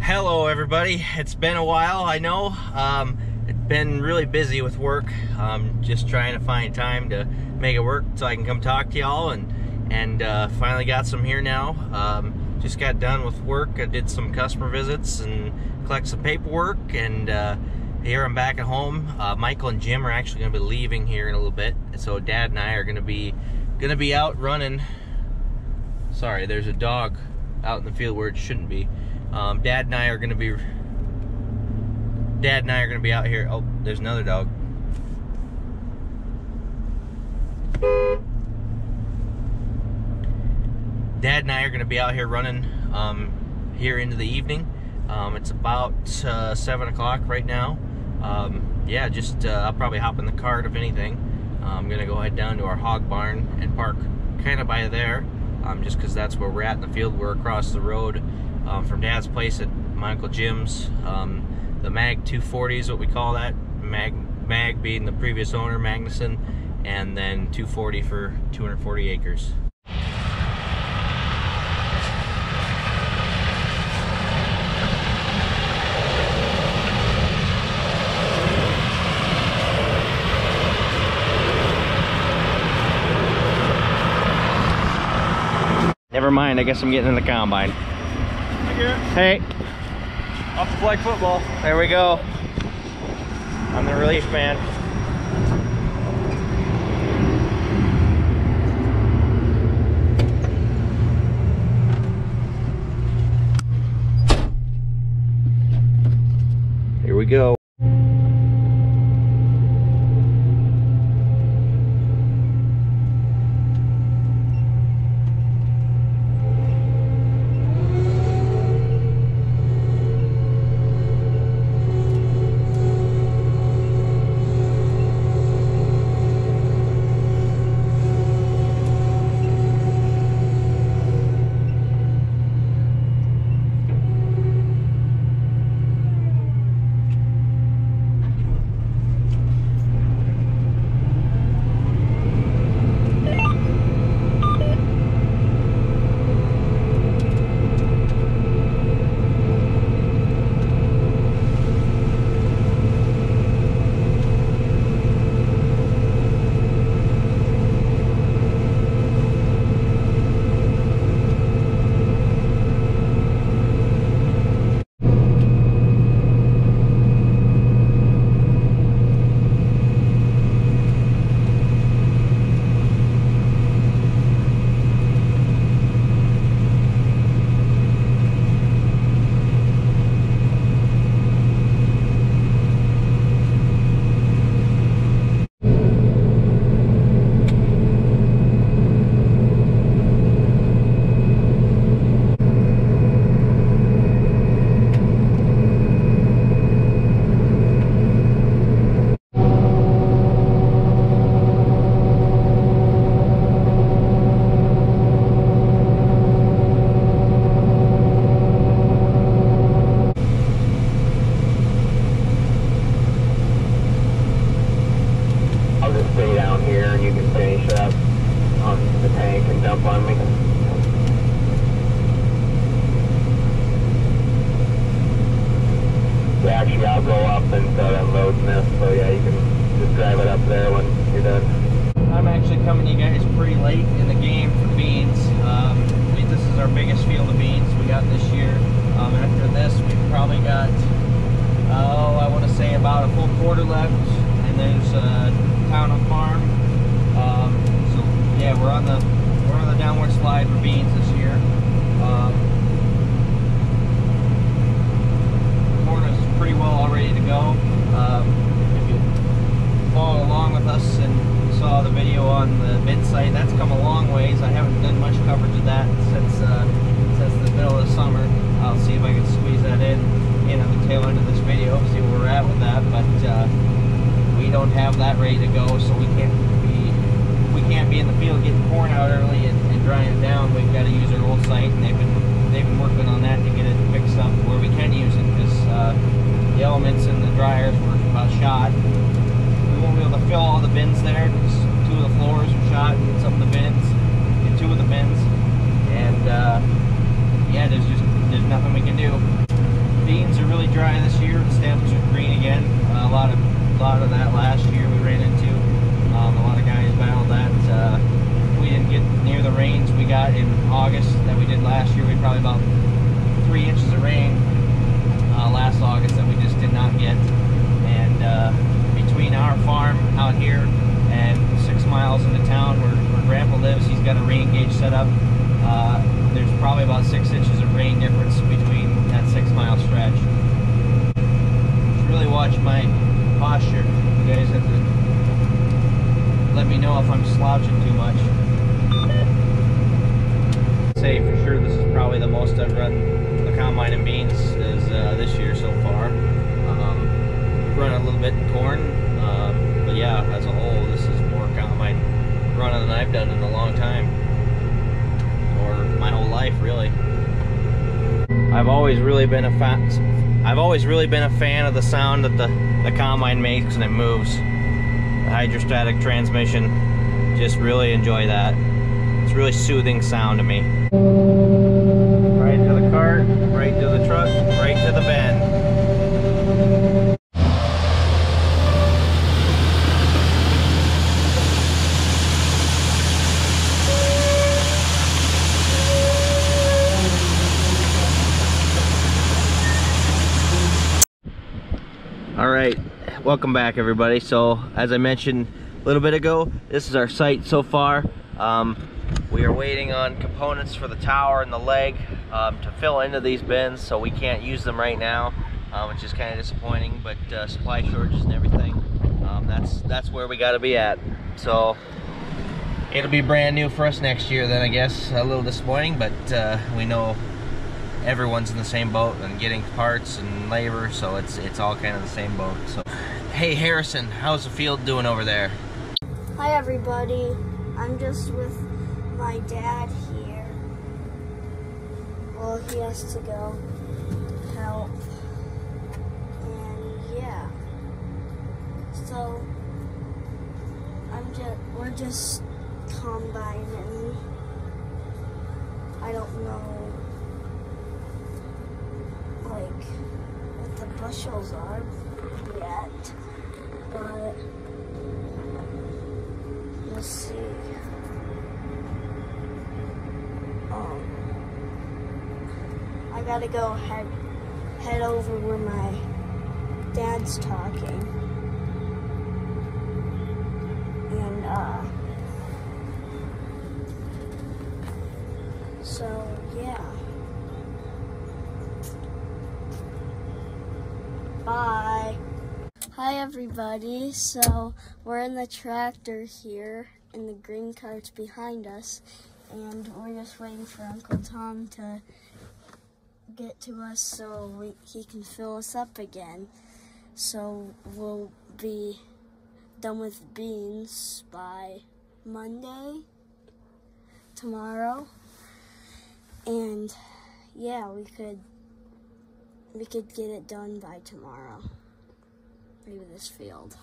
Hello everybody, it's been a while, I know. It's been really busy with work. Just trying to find time to make it work so I can come talk to y'all, and finally got some here now. Just got done with work. I did some customer visits and collect some paperwork, and here I'm back at home. Michael and Jim are actually going to be leaving here in a little bit, so Dad and I are going to be out running. Sorry, there's a dog out in the field where it shouldn't be. Dad and I are going to be out here. Oh, there's another dog. Dad and I are going to be out here running here into the evening. It's about 7 o'clock right now. Yeah, just I'll probably hop in the cart if anything. I'm going to go head down to our hog barn and park kind of by there, just because that's where we're at in the field. We're across the road from Dad's place at my Uncle Jim's. The Mag 240 is what we call that. Mag being the previous owner, Magnuson, and then 240 for 240 acres. Never mind, I guess I'm getting in the combine. Hey. Off the flag football. There we go. I'm the relief man. Here we go. Actually, I'll go up and start unloading this, so yeah, you can just drive it up there when you're done. I'm actually coming to you guys pretty late in the game for beans. This is our biggest field of beans we got this year. After this, we've probably got, I want to say about a full quarter left, and there's a town and farm. So yeah, we're on the downward slide for beans this year. Pretty well all ready to go. If you follow along with us and saw the video on the bid site, that's come a long ways. I haven't done much coverage of that since the middle of the summer. I'll see if I can squeeze that in at the tail end of this video, see where we're at with that. But we don't have that ready to go, so we can't be in the field getting corn out early and drying it down. We've got to use our old site, and they've been working on that to get it fixed up where we can use it, because the elements in the dryers were about shot. We won't be able to fill all the bins there, because 2 of the floors are shot in some of the bins, in 2 of the bins, and yeah, there's nothing we can do. dry this year. The stems are green again. A lot of that last year we ran into. A lot of guys battled that. We didn't get near the rains we got in August that we did last year. We had probably about 3 inches of rain last August that we just did not get. And between our farm out here and 6 miles into town where Grandpa lives, he's got a rain gauge set up. There's probably about 6 inches of rain difference between that 6-mile stretch. Just really watch my posture. You guys have to let me know if I'm slouching too much. I'd say for sure this is probably the most I've run the combine in beans is this year so far. Run a little bit in corn, but yeah, as a whole, this is more combine running than I've done in a long time, or my whole life, really. I've always really been a fan of the sound that the combine makes when it moves. The hydrostatic transmission, just really enjoy that. It's really soothing sound to me. Right to the cart, right to the truck, right to the bin. All right, welcome back everybody. So as I mentioned a little bit ago, this is our site so far. We are waiting on components for the tower and the leg to fill into these bins, so we can't use them right now, which is kind of disappointing, but supply shortages and everything, that's where we got to be at. So it'll be brand new for us next year then, I guess. A little disappointing, but we know everyone's in the same boat and getting parts and labor, so it's all kind of the same boat. So hey Harrison, how's the field doing over there? Hi everybody, I'm just with my dad here. Well, he has to go help, and yeah, so we're just combining. I don't know like what the bushels are yet, but we'll see. I gotta go head over where my dad's talking, and so yeah. Bye. Hi everybody, so we're in the tractor here and the green cart's behind us, and we're just waiting for Uncle Tom to get to us so he can fill us up again. So we'll be done with beans by Monday, tomorrow, and yeah, we could get it done by tomorrow. Maybe this field.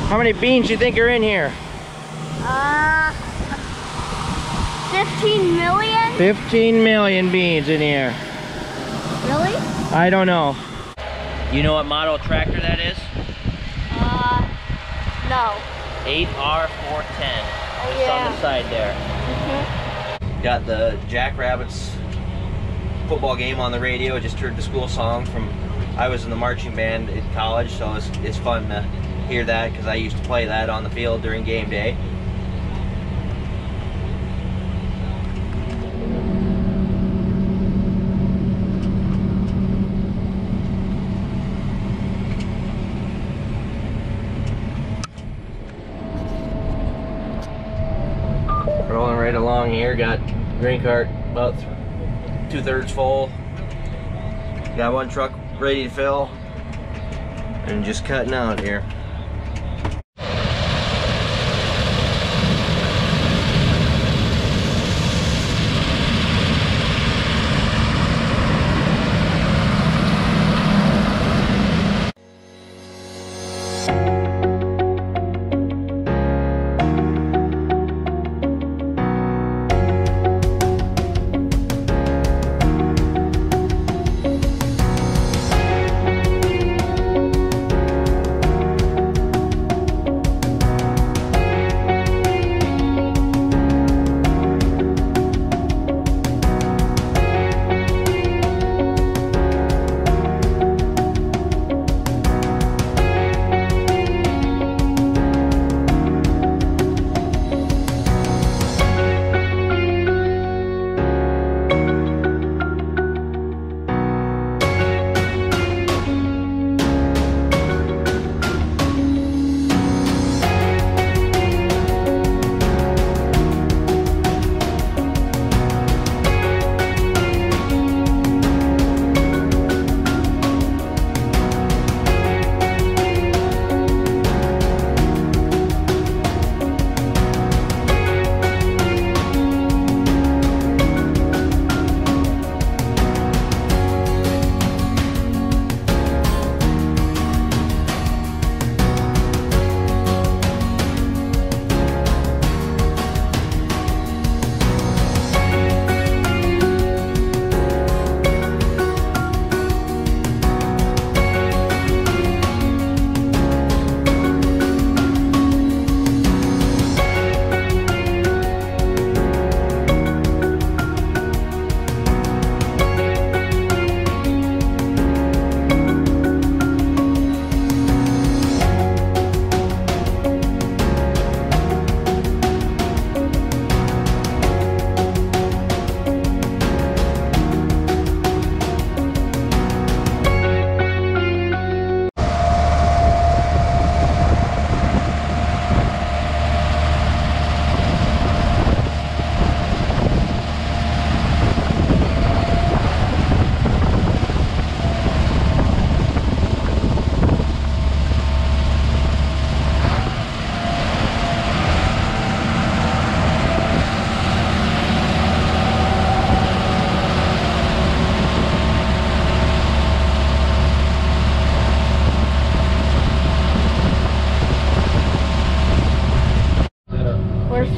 How many beans do you think are in here? 15 million? 15 million beans in here. Really? I don't know. You know what model tractor that is? No. 8R410. Oh, Just on the side there. Got the Jackrabbits football game on the radio. Just heard the school song from. I was in the marching band in college, so it's fun to hear that because I used to play that on the field during game day. Rolling right along here, got grain cart about 2/3 full. Got one truck ready to fill and just cutting out here.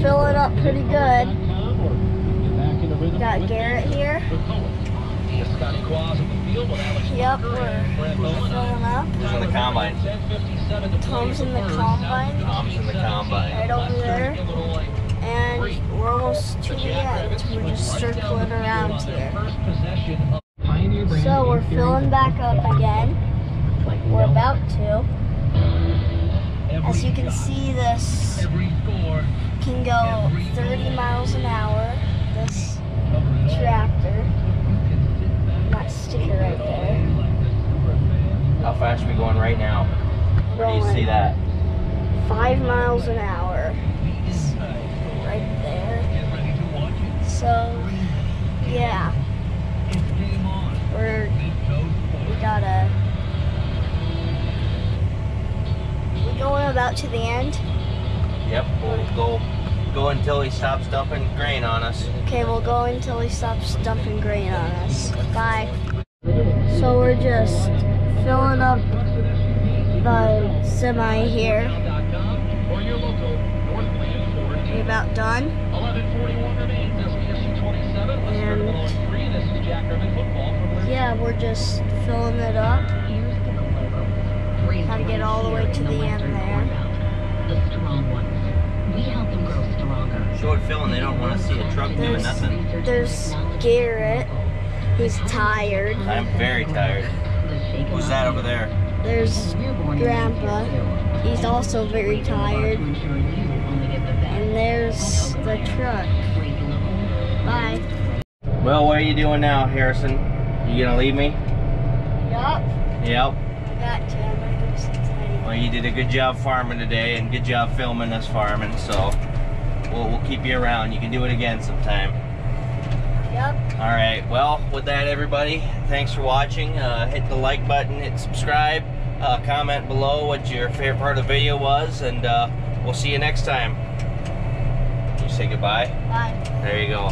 Filling up pretty good. Got Garrett here. Yep, we're filling up. Who's in the combine? Tom's in the combine. Tom's in the combine. Right over there. And we're almost to the end. We're just circling around here. So we're filling back up again. We're about to. As you can see, this can go 30 miles an hour, this tractor. That sticker right there. How fast are we going right now? Where do you see that? 5 miles an hour. It's right there. So, yeah. We're going about to the end. Yep, we'll go until he stops dumping grain on us. Okay, we'll go until he stops dumping grain on us. Bye. So we're just filling up the semi here. We're about done. And yeah, we're just filling it up. Got to get all the way to the end there. Show it, Phil, and they don't want to see a truck doing nothing. There's Garrett. He's tired. I'm very tired. Who's that over there? There's Grandpa. He's also very tired. And there's the truck. Bye. Well, what are you doing now, Harrison? You gonna leave me? Yup. Yep. I got you. I'm gonna go sit tight. Well, you did a good job farming today, and good job filming us farming, so we'll keep you around. You can do it again sometime. Yep. Alright, well, with that, everybody, thanks for watching. Hit the like button, hit subscribe, comment below what your favorite part of the video was, and we'll see you next time. You say goodbye? Bye. There you go.